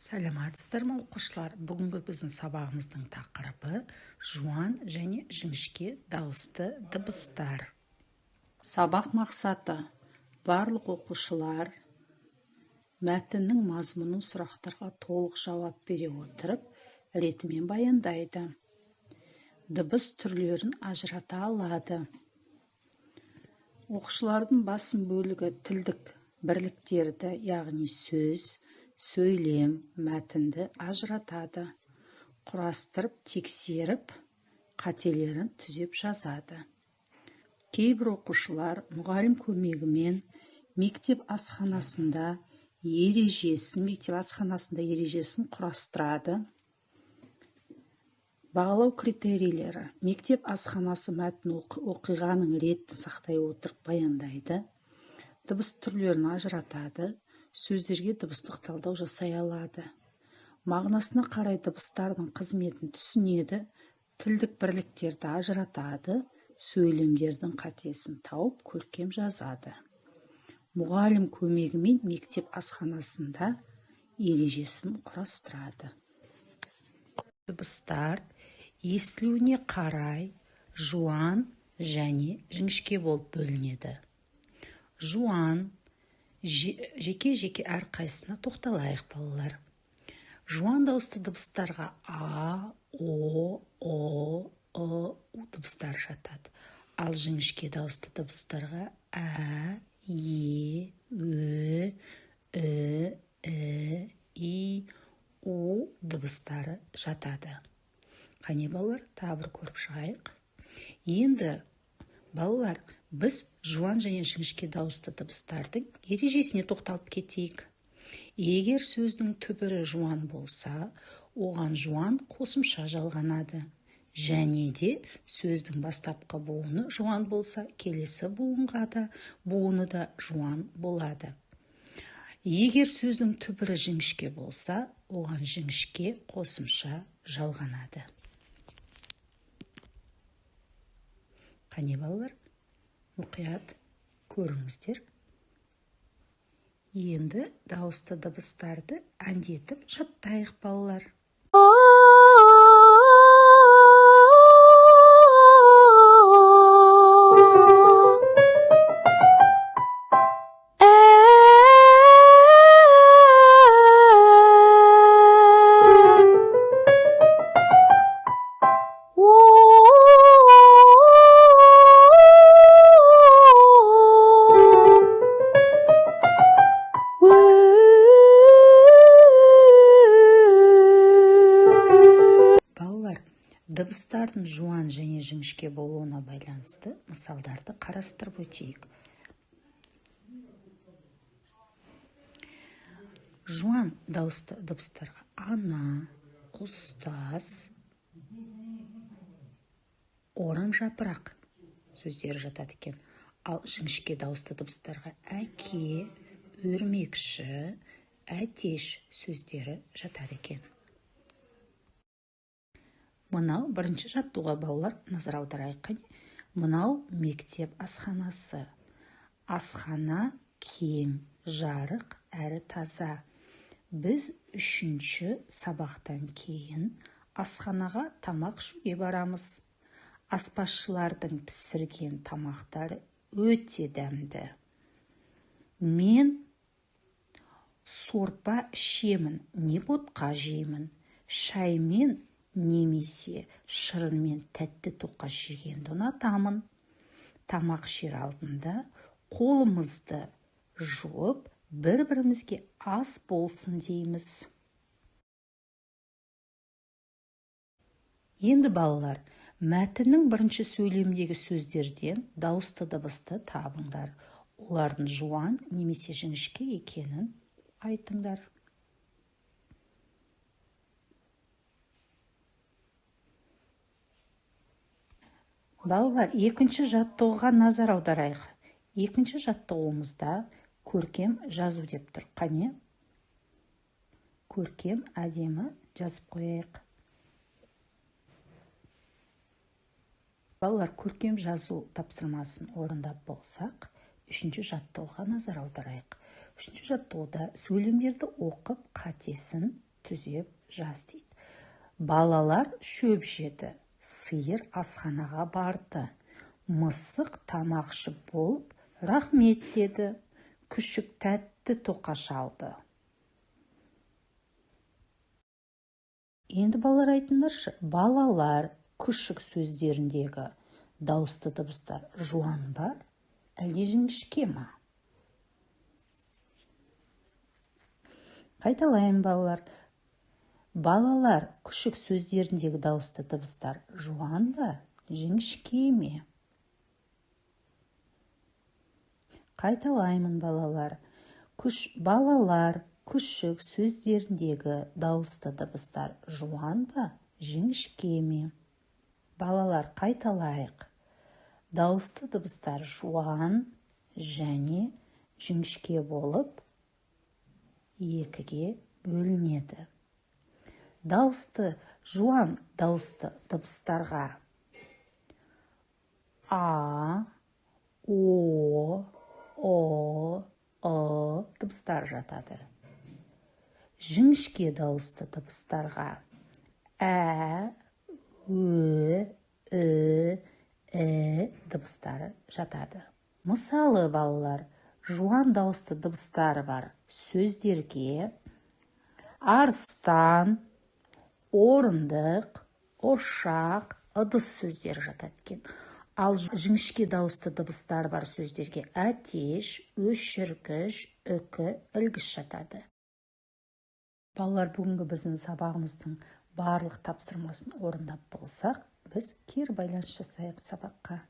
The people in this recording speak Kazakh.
Сәлеметсіздер ме оқушылар? Бүгінгі біздің сабағымыздың тақырыбы жуан және жіңішке дауысты дыбыстар. Сабақ мақсаты: барлық оқушылар мәтіннің мазмұнын сұрақтарға толық жауап бере отырып, ретімен баяндайды. Дыбыс түрлерін ажырата алады. Оқушылардың басым бөлігі тілдік бірліктерді, яғни сөз, сөйлем, мәтінді ажыратады. Құрастырып, тексеріп, қателерін түзеп жазады. Кейбір оқушылар мұғалім көмегімен мектеп асханасында ережесін құрастырады. Бағалау критерийлері: мектеп асханасы мәтін оқиғаның ретін сақтай отырып баяндайды. Дыбыс түрлерін ажыратады. Сөздерге дыбыстық талдау жасай алады. Мағынасына қарай дыбыстардың қызметін түсінеді. Тілдік бірліктерді ажыратады. Сөйлемдердің қатесін тауып, көркем жазады. Мұғалім көмегімен мектеп асханасында ережесін құрастырады. Дыбыстар естілуіне қарай жуан және жіңішке болып бөлінеді. Жуан, жеке-жеке әрқайсысына тоқталайық, балалар. Жуан дауысты дыбыстарға А, О, У дыбыстары жатады. Ал жіңішке дауысты дыбыстарға Ә, Е, Ö, Ү, И, У дыбыстары жатады. Қане балалар, тағы бір көріп шығайық. Енді балалар, біз жуан және жіңішке дауысты дыбыстардың ережесіне тоқталып кетейік. Егер сөздің түбірі жуан болса, оған жуан қосымша жалғанады. Және де сөздің бастапқы буыны жуан болса, келесі буыны да жуан болады. Егер сөздің түбірі жіңішке болса, оған жіңішке қосымша жалғанады. Қане балалар, мұқият көріңіздер. Енді дауысты дыбыстарды әндетіп жаттайық, балалар. Дыбыстардың жуан және жіңішке болуына байланысты мысалдарды қарастырып өтейік. Жуан дауысты дыбыстарға ана, ұстаз, орам жапырақ сөздері жатады екен. Ал жіңішке дауысты дыбыстарға әке, өрмекші, әтеш сөздері жатады екен. Мынау бірінші жаттуға, балалар, назар аударайық. Мынау мектеп асханасы. Асхана кең, жарық әрі таза. Біз 3-ші сабақтан кейін асханаға тамақ ішуге барамыз. Аспазшылардың пісірген тамақтары өте дәмді. Мен сорпа ішемін, не ботқа жеймін. Шаймен немесе шырынмен тәтті тоқаш жегенді ұнатамын. Тамақ ішер алдында қолымызды жуып, бір-бірімізге ас болсын дейміз. Енді балалар, мәтіннің бірінші сөйлемдегі сөздерден дауысты дыбысты табыңдар. Олардың жуан немесе жіңішке екенін айтыңдар. Балалар, екінші жаттығуға назар аударайық. Екінші жаттығуымызда көркем жазу деп тұр. Қане? Көркем әдемі жазып қояйық. Балалар, көркем жазу тапсырмасын орындап болсақ, үшінші жаттығуға назар аударайық. Үшінші жаттығуда сөйлемдерді оқып, қатесін түзеп жаз дейді. Балалар шөп жеді, сиыр асханаға барды. Мысық тамақшы болып, рахмет деді. Күшік тәтті тоқаш алды. Енді балалар айтыңдаршы, балалар күшік сөздеріндегі дауысты дыбыстар жуан ба, әлде жіңішке ма? Қайталайын балалар. Балалар күшік сөздеріндегі дауысты дыбыстар жуан ба, жіңішке ме? Қайталаймын балалар. Балалар күшік сөздеріндегі дауысты дыбыстар жуан ба, жіңішке ме? Балалар, қайталайық. Дауысты дыбыстар жуан және жіңішке болып екіге бөлінеді. Жуан дауысты дыбыстарға А, О, дыбыстар жатады. Жіңішке дауысты дыбыстарға Ә, Ө, дыбыстары жатады. Мысалы, балалар, жуан дауысты дыбыстары бар сөздерге арыстан, орындық, ошақ, ыдыс сөздері жатады екен. Ал жіңішке дауысты дыбыстары бар сөздерге әтеш, өшіргіш, үкі, ілгіш жатады. Балалар, бүгінгі біздің сабағымыздың барлық тапсырмасын орындап болсақ, біз кері байланыс жасайық сабаққа.